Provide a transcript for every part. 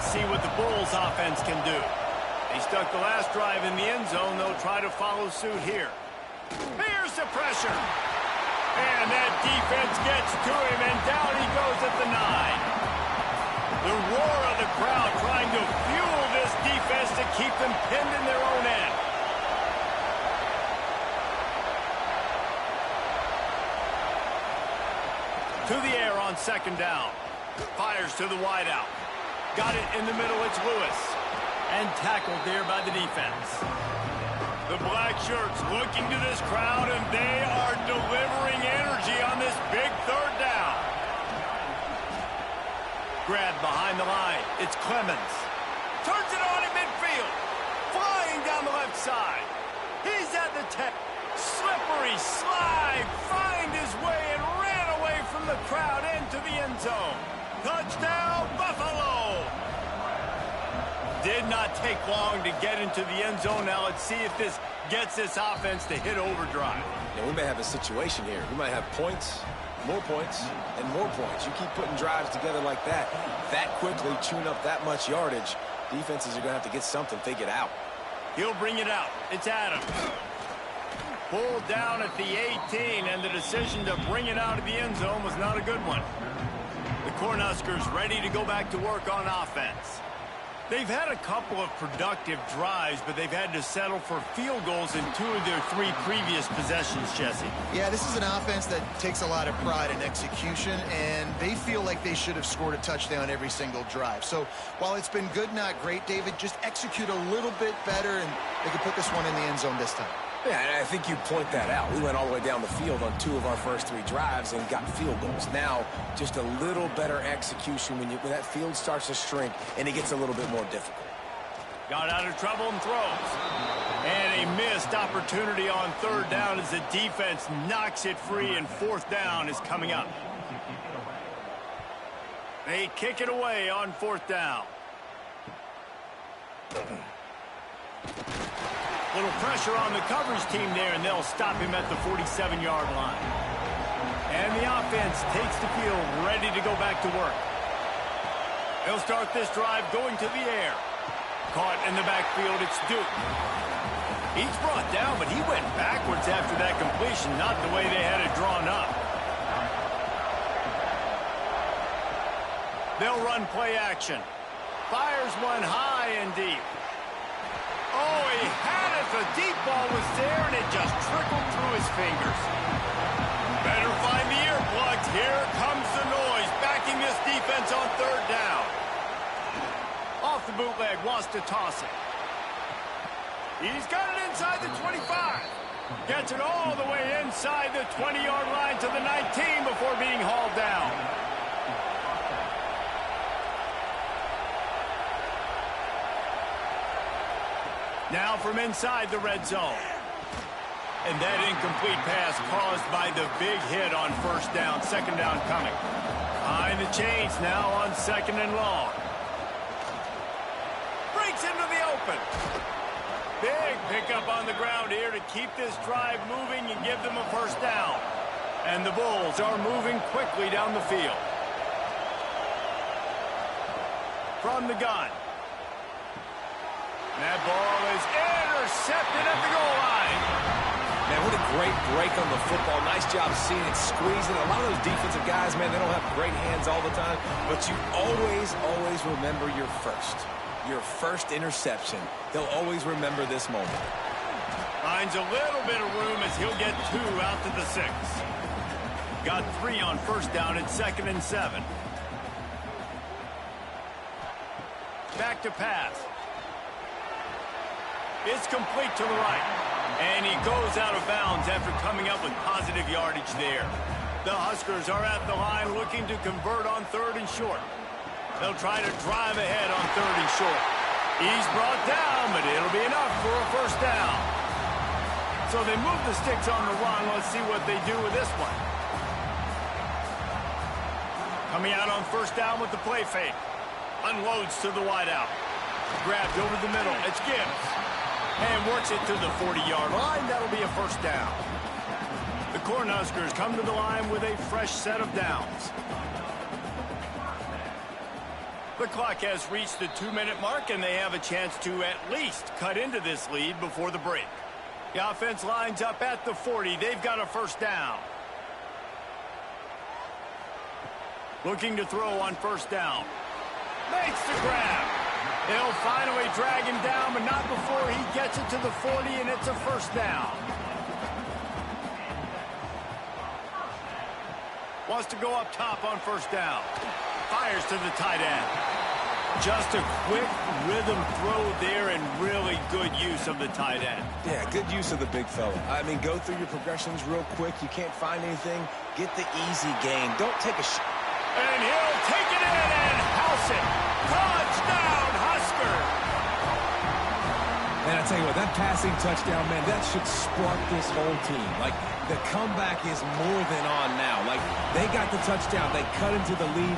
let's see what the Bulls offense can do. They stuck the last drive in the end zone. They'll try to follow suit here. Here's the pressure. And that defense gets to him, and down he goes at the 9. The roar of the crowd trying to fuel this defense to keep them pinned in their own end. To the air on second down. Fires to the wideout. Got it in the middle. It's Lewis. And tackled there by the defense. The black shirts looking to this crowd, and they are delivering energy on this big third down. Grabbed behind the line. It's Clemens. Turns it on in midfield. Flying down the left side. He's at the 10. Slippery slide. Find his way and ran away from the crowd into the end zone. Touchdown, Buffalo! Did not take long to get into the end zone. Now let's see if this gets this offense to hit overdrive. Yeah, we may have a situation here. We might have points, and more points. You keep putting drives together like that quickly, chewing up that much yardage, defenses are going to have to get something figured out. He'll bring it out. It's Adams. Pulled down at the 18, and the decision to bring it out of the end zone was not a good one. The Cornhuskers ready to go back to work on offense. They've had a couple of productive drives, but they've had to settle for field goals in 2 of their 3 previous possessions, Jesse. Yeah, this is an offense that takes a lot of pride in execution, and they feel like they should have scored a touchdown every single drive. So while it's been good, not great, David, just execute a little bit better, and they can put this one in the end zone this time. Yeah, and I think you point that out. We went all the way down the field on 2 of our first 3 drives and got field goals. Now, just a little better execution when that field starts to shrink and it gets a little bit more difficult. Got out of trouble and throws. And a missed opportunity on third down as the defense knocks it free, and fourth down is coming up. They kick it away on fourth down. Little pressure on the coverage team there, and they'll stop him at the 47-yard line. And the offense takes the field, ready to go back to work. They'll start this drive going to the air. Caught in the backfield, it's Duke. He's brought down, but he went backwards after that completion, not the way they had it drawn up. They'll run play action. Fires one high and deep. Oh, he had it. The deep ball was there, and it just trickled through his fingers. Better find the earplugs. Here comes the noise, backing this defense on third down. Off the bootleg, wants to toss it. He's got it inside the 25. Gets it all the way inside the 20-yard line to the 19 before being hauled down. Now from inside the red zone. And that incomplete pass caused by the big hit on first down. Second down coming. Behind the chains now on second and long. Breaks into the open. Big pickup on the ground here to keep this drive moving and give them a first down. And the Bulls are moving quickly down the field. From the gun. That ball is intercepted at the goal line. Man, what a great break on the football. Nice job seeing it, squeezing. A lot of those defensive guys, man, they don't have great hands all the time, but you always remember your first interception. They'll always remember this moment. Finds a little bit of room as he'll get 2 out to the 6. Got 3 on first down at 2nd and 7. Back to pass. It's complete to the right. And he goes out of bounds after coming up with positive yardage there. The Huskers are at the line looking to convert on 3rd and short. They'll try to drive ahead on 3rd and short. He's brought down, but it'll be enough for a first down. So they move the sticks on the run. Let's see what they do with this one. Coming out on first down with the play fake. Unloads to the wideout. Grabbed over the middle. It's Gibbs. And works it to the 40-yard line. That'll be a first down. The Cornhuskers come to the line with a fresh set of downs. The clock has reached the 2-minute mark, and they have a chance to at least cut into this lead before the break. The offense lines up at the 40. They've got a first down. Looking to throw on first down. Makes the grab. They'll finally drag him down, but not before he gets it to the 40, and it's a first down. Wants to go up top on first down. Fires to the tight end. Just a quick rhythm throw there and really good use of the tight end. Yeah, good use of the big fella. I mean, go through your progressions real quick. You can't find anything. Get the easy gain. Don't take a shot. And he'll take it in and house it. Touchdown, Husker! And I tell you what, that passing touchdown, man, that should spark this whole team. Like, the comeback is more than on now. Like, they got the touchdown. They cut into the lead.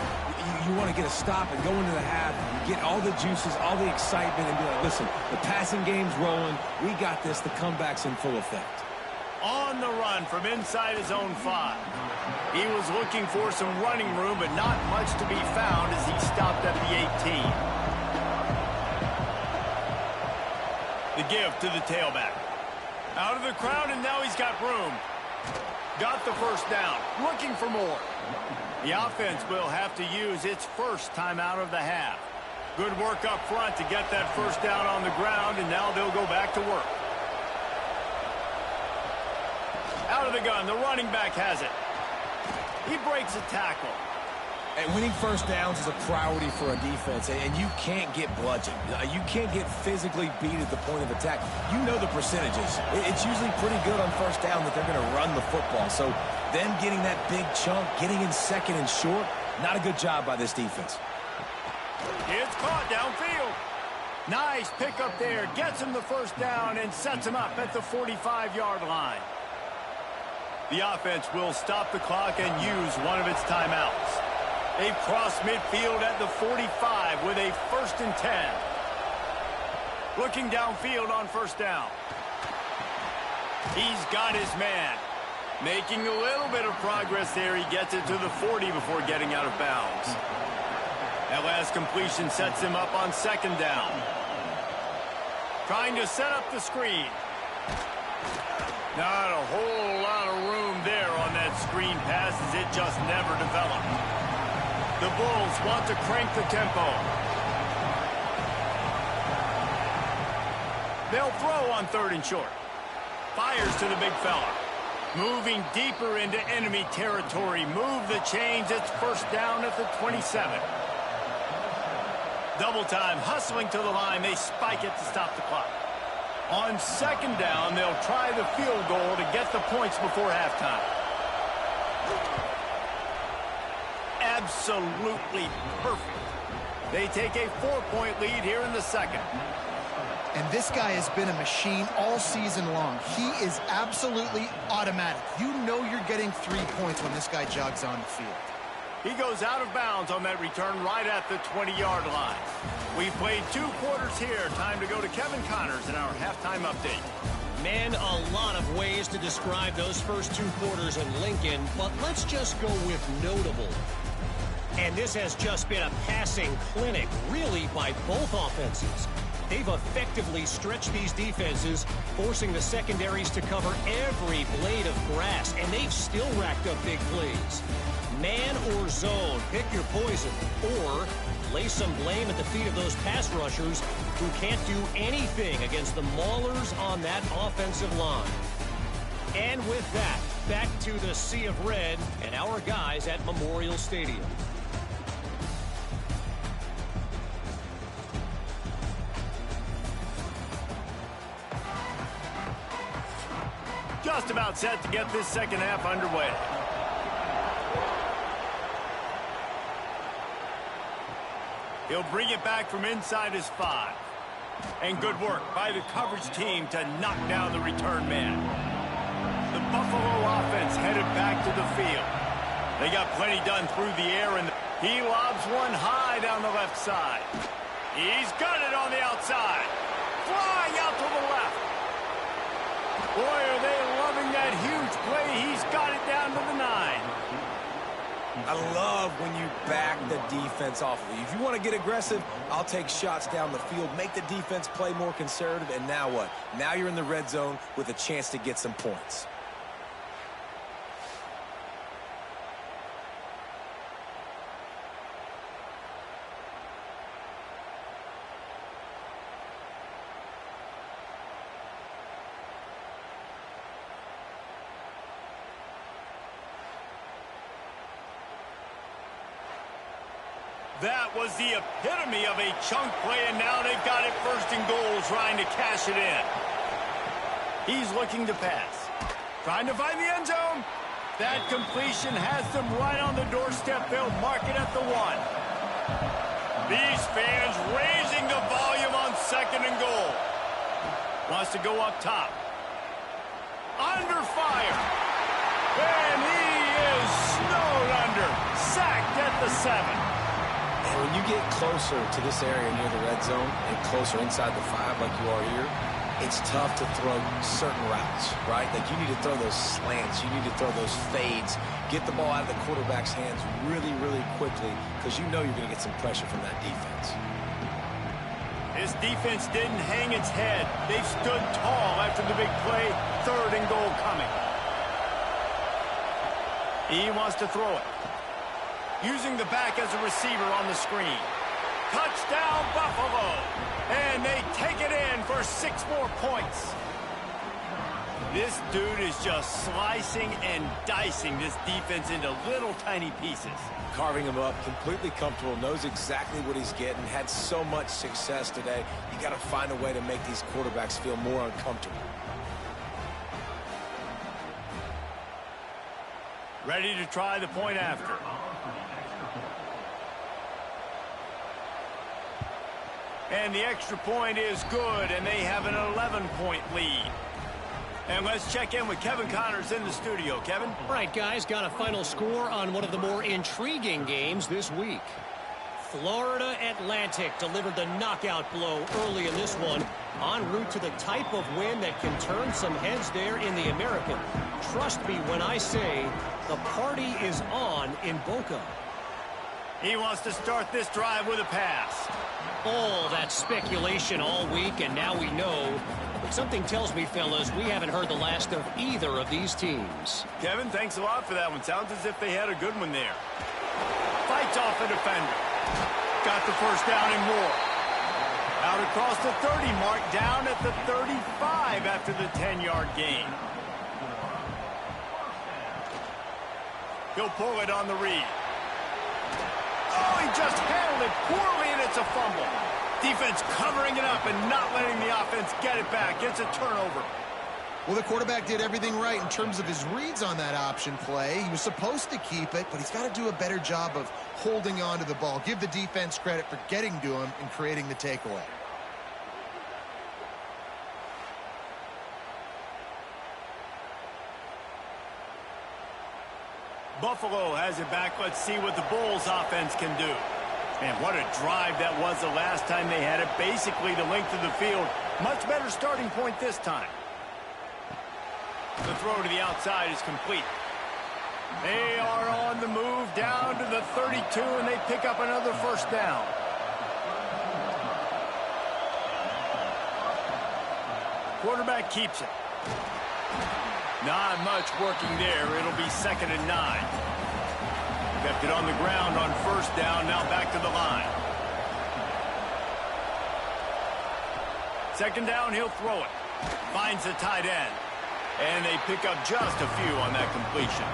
You want to get a stop and go into the half, get all the juices, all the excitement, and be like, listen, the passing game's rolling. We got this. The comeback's in full effect. On the run from inside his own 5. He was looking for some running room, but not much to be found as he stopped at the 18. The give to the tailback. Out of the crowd, and now he's got room. Got the first down. Looking for more. The offense will have to use its first time out of the half. Good work up front to get that first down on the ground, and now they'll go back to work. Out of the gun, the running back has it. He breaks a tackle. And winning first downs is a priority for a defense, and you can't get bludgeoned. You can't get physically beat at the point of attack. You know the percentages. It's usually pretty good on first down that they're going to run the football. So them getting that big chunk, getting in second and short, not a good job by this defense. It's caught downfield. Nice pickup there. Gets him the first down and sets him up at the 45-yard line. The offense will stop the clock and use one of its timeouts. They've crossed midfield at the 45 with a 1st and 10. Looking downfield on first down. He's got his man. Making a little bit of progress there. He gets it to the 40 before getting out of bounds. That last completion sets him up on second down. Trying to set up the screen. Not a whole lot of room there on that screen pass as it just never developed. The Bulls want to crank the tempo. They'll throw on 3rd and short. Fires to the big fella. Moving deeper into enemy territory. Move the chains. It's first down at the 27. Double time, hustling to the line. They spike it to stop the clock. On second down, they'll try the field goal to get the points before halftime. Absolutely perfect. They take a 4-point lead here in the second. And this guy has been a machine all season long. He is absolutely automatic. You know you're getting 3 points when this guy jogs on the field. He goes out of bounds on that return right at the 20-yard line. We've played 2 quarters here. Time to go to Kevin Connors in our halftime update. Man, a lot of ways to describe those first 2 quarters in Lincoln, but let's just go with notable. And this has just been a passing clinic, really, by both offenses. They've effectively stretched these defenses, forcing the secondaries to cover every blade of grass, and they've still racked up big plays. Man or zone, pick your poison, or lay some blame at the feet of those pass rushers who can't do anything against the maulers on that offensive line. And with that, back to the Sea of Red and our guys at Memorial Stadium. Just about set to get this second half underway. He'll bring it back from inside his 5. And good work by the coverage team to knock down the return man. The Buffalo offense headed back to the field. They got plenty done through the air, and he lobs one high down the left side. He's got it on the outside. Flying out to the left. Boy, are they loving that huge play. He's got it down to the 9. I love when you back the defense off of you. If you want to get aggressive, I'll take shots down the field, make the defense play more conservative, and now what? Now you're in the red zone with a chance to get some points. That was the epitome of a chunk play, and now they've got it first and goal, trying to cash it in. He's looking to pass. Trying to find the end zone. That completion has them right on the doorstep. They'll mark it at the 1. These fans raising the volume on second and goal. Wants to go up top. Under fire. And he is snowed under. Sacked at the 7. And when you get closer to this area near the red zone and closer inside the 5 like you are here, it's tough to throw certain routes, right? Like you need to throw those slants. You need to throw those fades. Get the ball out of the quarterback's hands really, really quickly because you know you're going to get some pressure from that defense. This defense didn't hang its head. They've stood tall after the big play. Third and goal coming. He wants to throw it. Using the back as a receiver on the screen. Touchdown, Buffalo. And they take it in for 6 more points. This dude is just slicing and dicing this defense into little tiny pieces. Carving him up, completely comfortable, knows exactly what he's getting, had so much success today. You got to find a way to make these quarterbacks feel more uncomfortable. Ready to try the point after. And the extra point is good, and they have an 11-point lead. And let's check in with Kevin Connors in the studio. Kevin? All right, guys, got a final score on one of the more intriguing games this week. Florida Atlantic delivered the knockout blow early in this one, en route to the type of win that can turn some heads there in the American. Trust me when I say the party is on in Boca. He wants to start this drive with a pass. All that speculation all week, and now we know. But something tells me, fellas, we haven't heard the last of either of these teams. Kevin, thanks a lot for that one. Sounds as if they had a good one there. Fights off a defender. Got the first down and more. Out across the 30 mark, down at the 35 after the 10-yard gain. He'll pull it on the read. Oh, he just handled it poorly, and it's a fumble. Defense covering it up and not letting the offense get it back. It's a turnover. Well, the quarterback did everything right in terms of his reads on that option play. He was supposed to keep it, but he's got to do a better job of holding on to the ball. Give the defense credit for getting to him and creating the takeaway. Buffalo has it back. Let's see what the Bulls offense can do. Man, what a drive that was the last time they had it. Basically the length of the field. Much better starting point this time. The throw to the outside is complete. They are on the move down to the 32, and they pick up another first down. Quarterback keeps it. Not much working there. It'll be 2nd and 9. Kept it on the ground on first down. Now back to the line. 2nd down, he'll throw it. Finds the tight end. And they pick up just a few on that completion.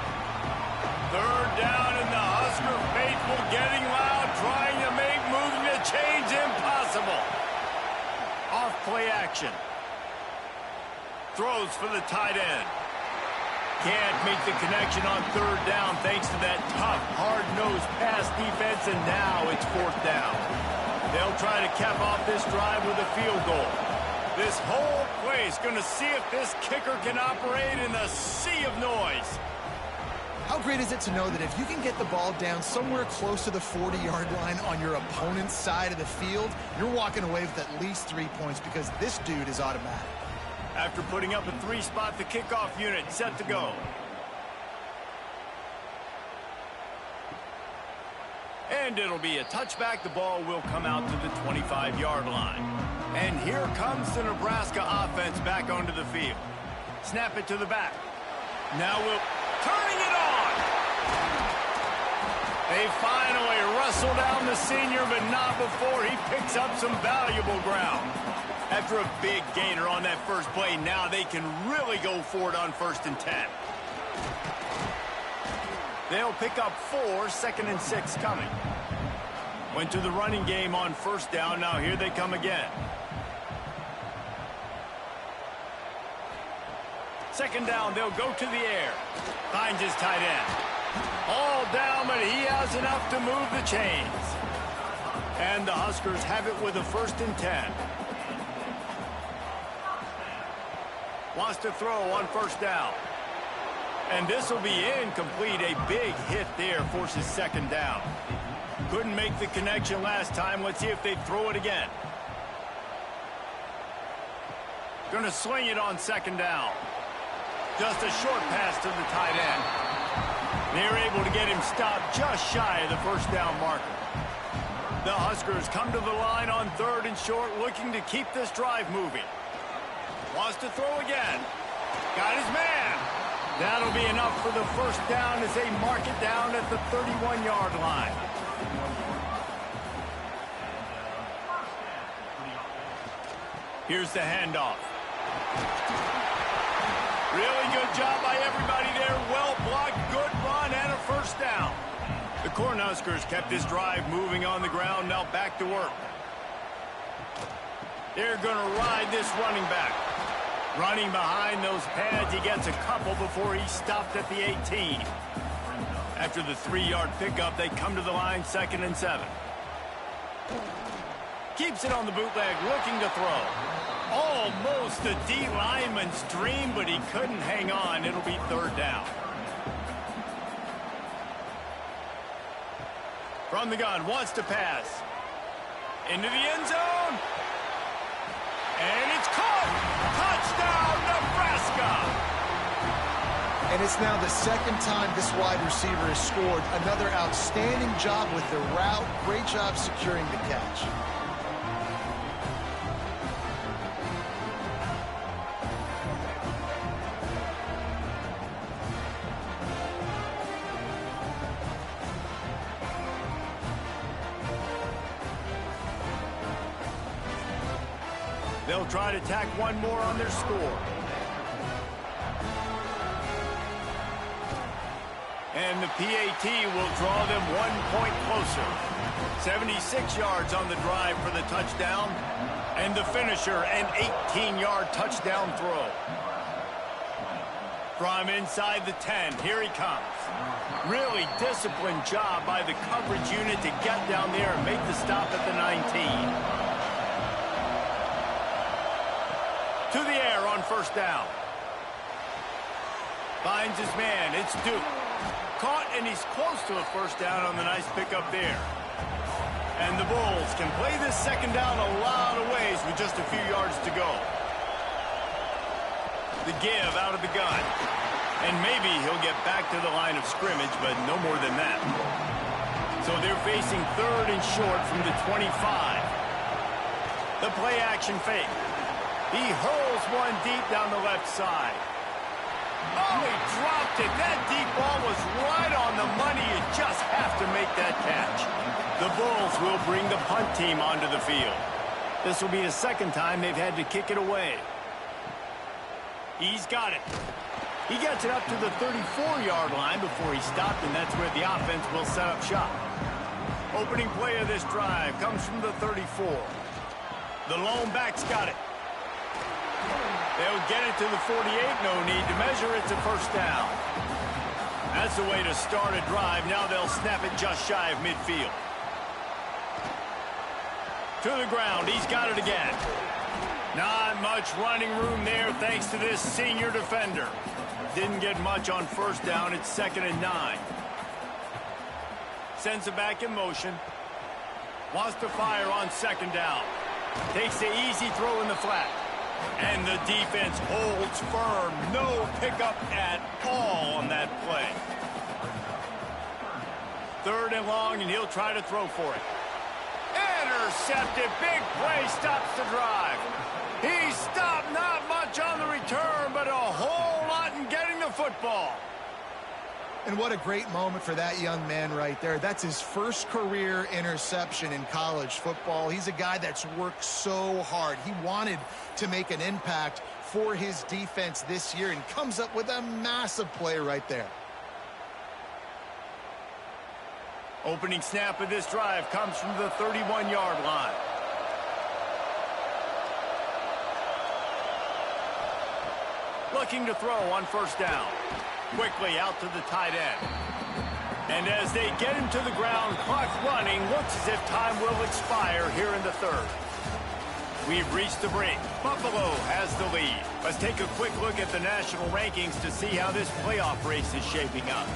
3rd down, and the Husker faithful getting loud, trying to make moving the chains impossible. Off play action. Throws for the tight end. Can't make the connection on 3rd down thanks to that tough, hard-nosed pass defense, and now it's 4th down. They'll try to cap off this drive with a field goal. This whole place going to see if this kicker can operate in the sea of noise. How great is it to know that if you can get the ball down somewhere close to the 40-yard line on your opponent's side of the field, you're walking away with at least 3 points because this dude is automatic. After putting up a 3-spot, the kickoff unit set to go. And it'll be a touchback. The ball will come out to the 25-yard line. And here comes the Nebraska offense back onto the field. Snap it to the back. Now we'll turning it on. They finally wrestle down the senior, but not before he picks up some valuable ground. After a big gainer on that first play, now they can really go for it on 1st and 10. They'll pick up 4, 2nd and 6 coming. Went to the running game on 1st down. Now here they come again. 2nd down, they'll go to the air. Finds his tight end. All down, but he has enough to move the chains. And the Huskers have it with a 1st and 10. Wants to throw on 1st down. And this will be incomplete. A big hit there forces 2nd down. Couldn't make the connection last time. Let's see if they throw it again. Going to swing it on 2nd down. Just a short pass to the tight end. They're able to get him stopped just shy of the 1st down marker. The Huskers come to the line on 3rd and short, looking to keep this drive moving. Wants to throw again. Got his man. That'll be enough for the 1st down as they mark it down at the 31-yard line. Here's the handoff. Really good job by everybody there. Well blocked, good run, and a 1st down. The Cornhuskers kept this drive moving on the ground. Now back to work. They're going to ride this running back. Running behind those pads, he gets a couple before he's stopped at the 18. After the 3-yard pickup, they come to the line 2nd and 7. Keeps it on the bootleg, looking to throw. Almost a D lineman's dream, but he couldn't hang on. It'll be 3rd down. From the gun, wants to pass. Into the end zone. And it's caught. Touchdown, Nebraska. And it's now the 2nd time this wide receiver has scored. Another outstanding job with the route. Great job securing the catch. They'll try to tack one more on their score. And the PAT will draw them 1 point closer. 76 yards on the drive for the touchdown. And the finisher, an 18-yard touchdown throw. From inside the 10, here he comes. Really disciplined job by the coverage unit to get down there and make the stop at the 19. To the air on 1st down. Finds his man. It's Duke. Caught, and he's close to a 1st down on the nice pickup there. And the Bulls can play this 2nd down a lot of ways with just a few yards to go. The give out of the gun. And maybe he'll get back to the line of scrimmage, but no more than that. So they're facing 3rd and short from the 25. The play action fake. He hurls one deep down the left side. Oh, he dropped it. That deep ball was right on the money. You just have to make that catch. The Bulls will bring the punt team onto the field. This will be the 2nd time they've had to kick it away. He's got it. He gets it up to the 34-yard line before he stopped, and that's where the offense will set up shop. Opening play of this drive comes from the 34. The lone back's got it. They'll get it to the 48. No need to measure. It's a 1st down. That's the way to start a drive. Now they'll snap it just shy of midfield. To the ground. He's got it again. Not much running room there thanks to this senior defender. Didn't get much on 1st down. It's 2nd and 9. Sends it back in motion. Wants to fire on 2nd down. Takes the easy throw in the flat. And the defense holds firm. No pickup at all on that play. 3rd and long, and he'll try to throw for it. Intercepted. Big play stops the drive. He stopped, not much on the return, but a whole lot in getting the football. And what a great moment for that young man right there. That's his first career interception in college football. He's a guy that's worked so hard. He wanted to make an impact for his defense this year and comes up with a massive play right there. Opening snap of this drive comes from the 31-yard line. Looking to throw on 1st down. Quickly out to the tight end. And as they get him to the ground, clock running, looks as if time will expire here in the 3rd. We've reached the break. Buffalo has the lead. Let's take a quick look at the national rankings to see how this playoff race is shaping up.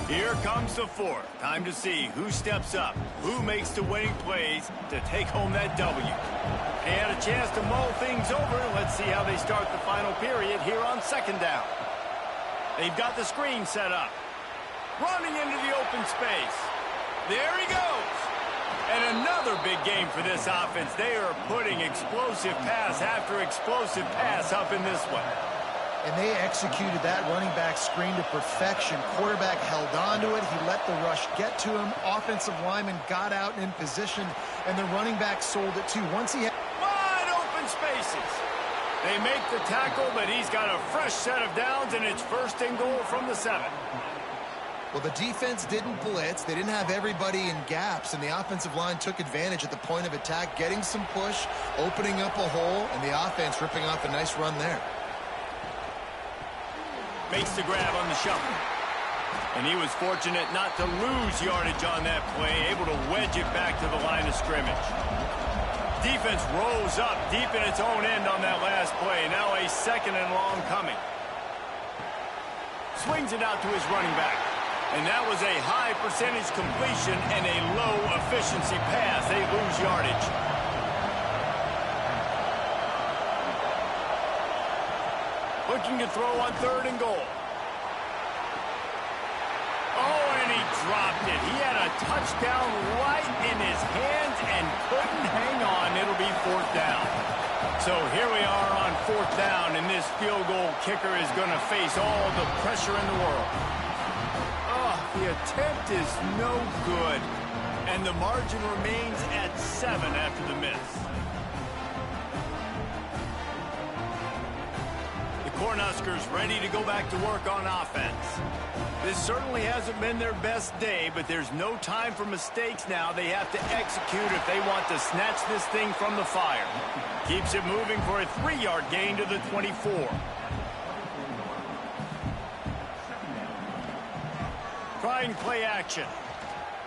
Here comes the 4th. Time to see who steps up, who makes the winning plays to take home that W. They had a chance to mull things over. Let's see how they start the final period here on 2nd down. They've got the screen set up. Running into the open space. There he goes. And another big game for this offense. They are putting explosive pass after explosive pass up in this one. And they executed that running back screen to perfection. Quarterback held on to it. He let the rush get to him. Offensive lineman got out and in position, and the running back sold it too. Once he had wide open spaces. They make the tackle, but he's got a fresh set of downs, and it's 1st and goal from the 7. Well, the defense didn't blitz. They didn't have everybody in gaps, and the offensive line took advantage at the point of attack, getting some push, opening up a hole, and the offense ripping off a nice run there. Makes the grab on the shuffle. And he was fortunate not to lose yardage on that play, able to wedge it back to the line of scrimmage. Defense rolls up deep in its own end on that last play. Now a 2nd and long coming. Swings it out to his running back. And that was a high percentage completion and a low efficiency pass. They lose yardage. Looking to throw on 3rd and goal. Oh, and he dropped it. He had a touchdown right in his hands and couldn't hang on. It'll be 4th down. So here we are on 4th down, and this field goal kicker is going to face all the pressure in the world. Oh, the attempt is no good. And the margin remains at 7 after the miss. Cornhuskers ready to go back to work on offense. This certainly hasn't been their best day, but there's no time for mistakes now. They have to execute if they want to snatch this thing from the fire. Keeps it moving for a 3-yard gain to the 24. Trying play action.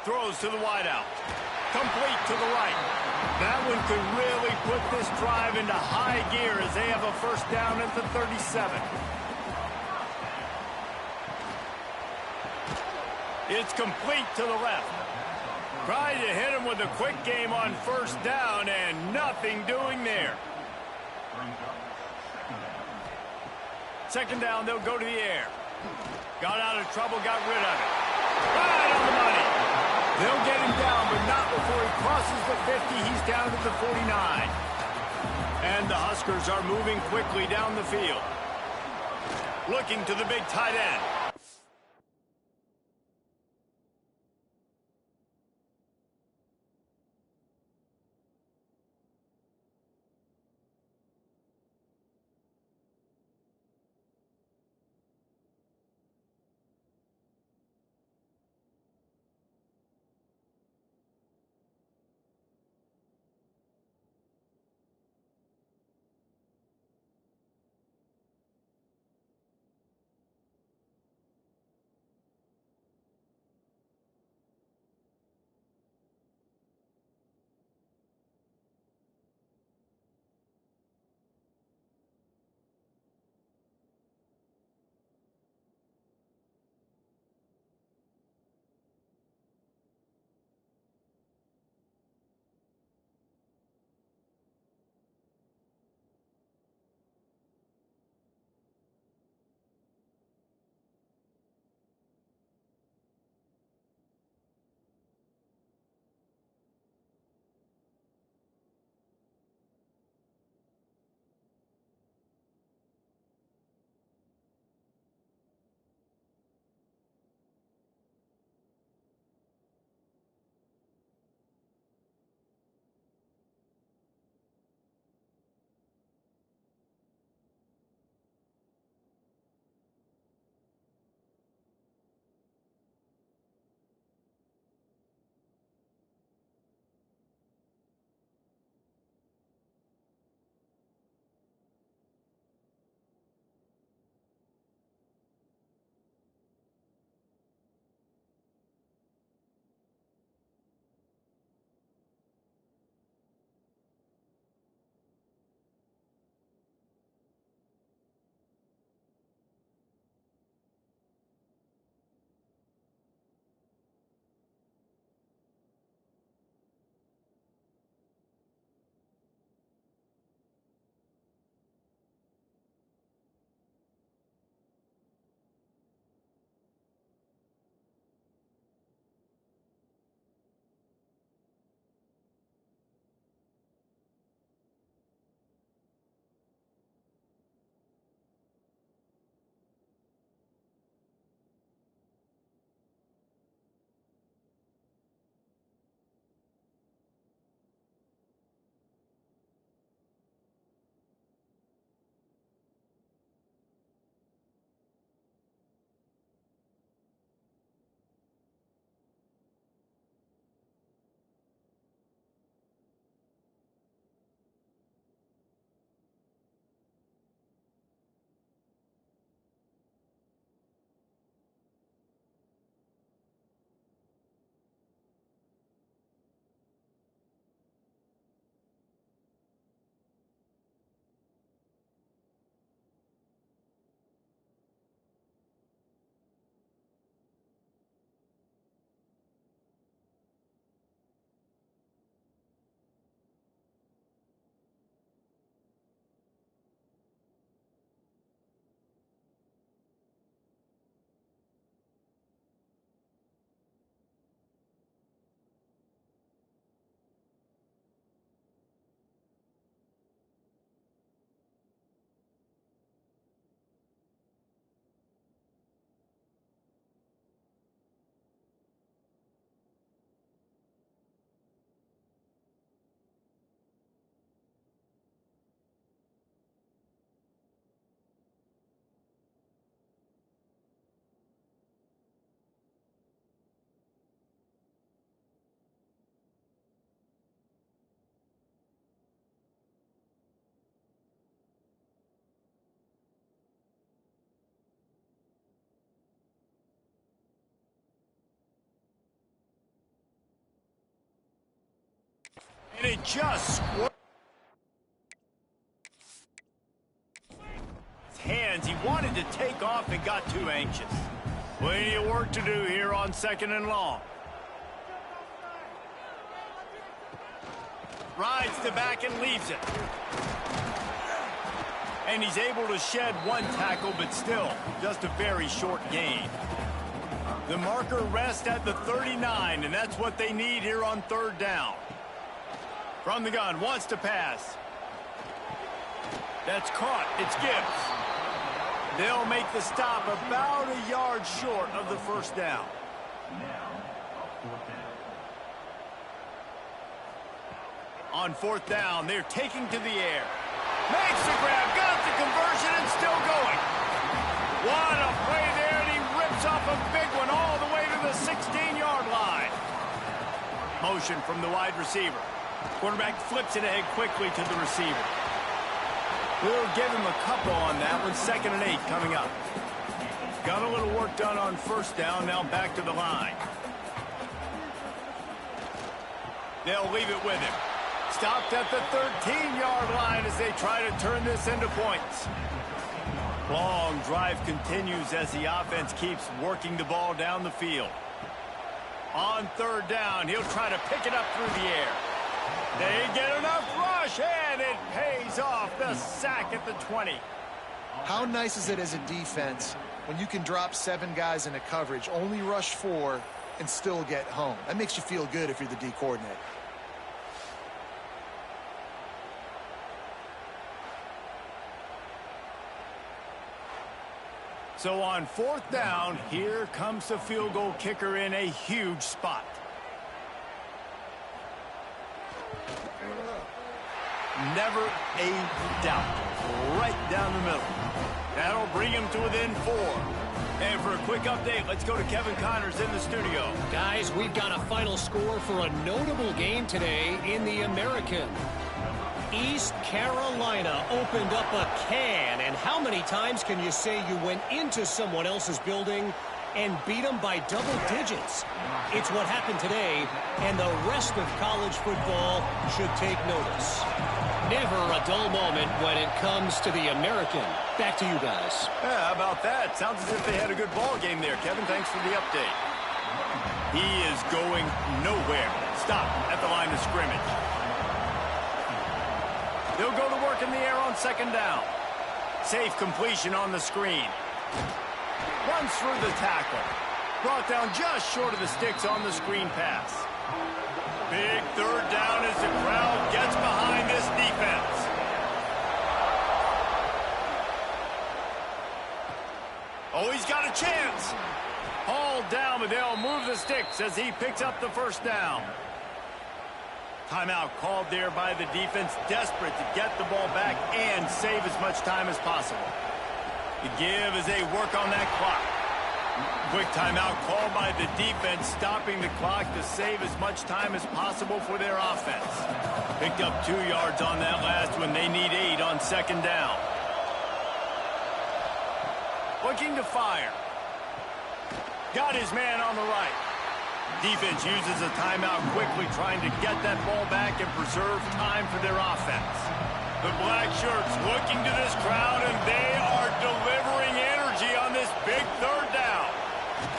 Throws to the wideout. Complete to the right. That one could really put this drive into high gear as they have a 1st down at the 37. It's complete to the left. Tried to hit him with a quick game on 1st down and nothing doing there. 2nd down, they'll go to the air. Got out of trouble, got rid of it. Right on the money. They'll get him down, but not before he crosses the 50. He's down to the 49. And the Huskers are moving quickly down the field. Looking to the big tight end. And it just squirted his hands. He wanted to take off and got too anxious. Plenty of work to do here on 2nd and long. Rides the back and leaves it. And he's able to shed one tackle, but still just a very short gain. The marker rests at the 39, and that's what they need here on 3rd down. From the gun, wants to pass. That's caught. It's Gibbs. They'll make the stop about a yard short of the 1st down. On 4th down, they're taking to the air. Makes the grab, got the conversion, and still going. What a play there, and he rips off a big one all the way to the 16-yard line. Motion from the wide receiver. Quarterback flips it ahead quickly to the receiver. We'll give him a couple on that one. 2nd and 8 coming up. Got a little work done on 1st down, now back to the line. They'll leave it with him. Stopped at the 13-yard line as they try to turn this into points. Long drive continues as the offense keeps working the ball down the field. On 3rd down, he'll try to pick it up through the air. They get enough rush, and it pays off. The sack at the 20. How nice is it as a defense when you can drop 7 guys into coverage, only rush 4, and still get home? That makes you feel good if you're the D coordinator. So on 4th down, here comes the field goal kicker in a huge spot. Never a doubt. Right down the middle. That'll bring him to within 4. And for a quick update, let's go to Kevin Connors in the studio. Guys, we've got a final score for a notable game today in the American. East Carolina opened up a can, and how many times can you say you went into someone else's building and beat them by double digits? It's what happened today, and the rest of college football should take notice. Never a dull moment when it comes to the American. Back to you guys. Yeah, how about that? Sounds as if they had a good ball game there. Kevin, thanks for the update. He is going nowhere. Stop at the line of scrimmage. They'll go to work in the air on 2nd down. Safe completion on the screen. Runs through the tackle. Brought down just short of the sticks on the screen pass. Big 3rd down as the crowd gets behind this defense. Oh, he's got a chance. Hauled down, but they'll move the sticks as he picks up the 1st down. Timeout called there by the defense, desperate to get the ball back and save as much time as possible. The give as they work on that clock. Quick timeout called by the defense, stopping the clock to save as much time as possible for their offense. Picked up 2 yards on that last one. They need 8 on 2nd down. Looking to fire. Got his man on the right. Defense uses a timeout quickly, trying to get that ball back and preserve time for their offense. The black shirts looking to this crowd, and they are delivering energy on this big 3rd down.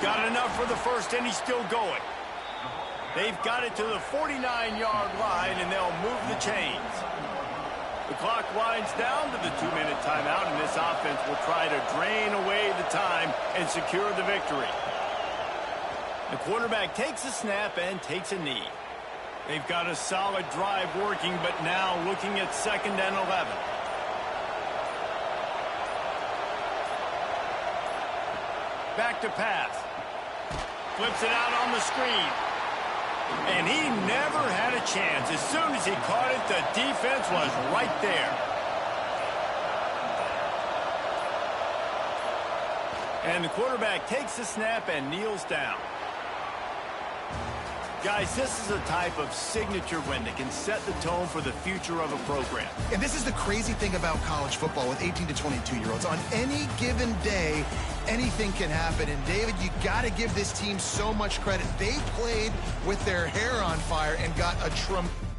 Got enough for the 1st, and he's still going. They've got it to the 49-yard line, and they'll move the chains. The clock winds down to the 2-minute timeout, and this offense will try to drain away the time and secure the victory. The quarterback takes a snap and takes a knee. They've got a solid drive working, but now looking at 2nd and 11. Back to pass. Flips it out on the screen. And he never had a chance. As soon as he caught it, the defense was right there. And the quarterback takes the snap and kneels down. Guys, this is a type of signature win that can set the tone for the future of a program. And this is the crazy thing about college football with 18 to 22-year-olds. On any given day, anything can happen. And, David, you got to give this team so much credit. They played with their hair on fire and got a tremendous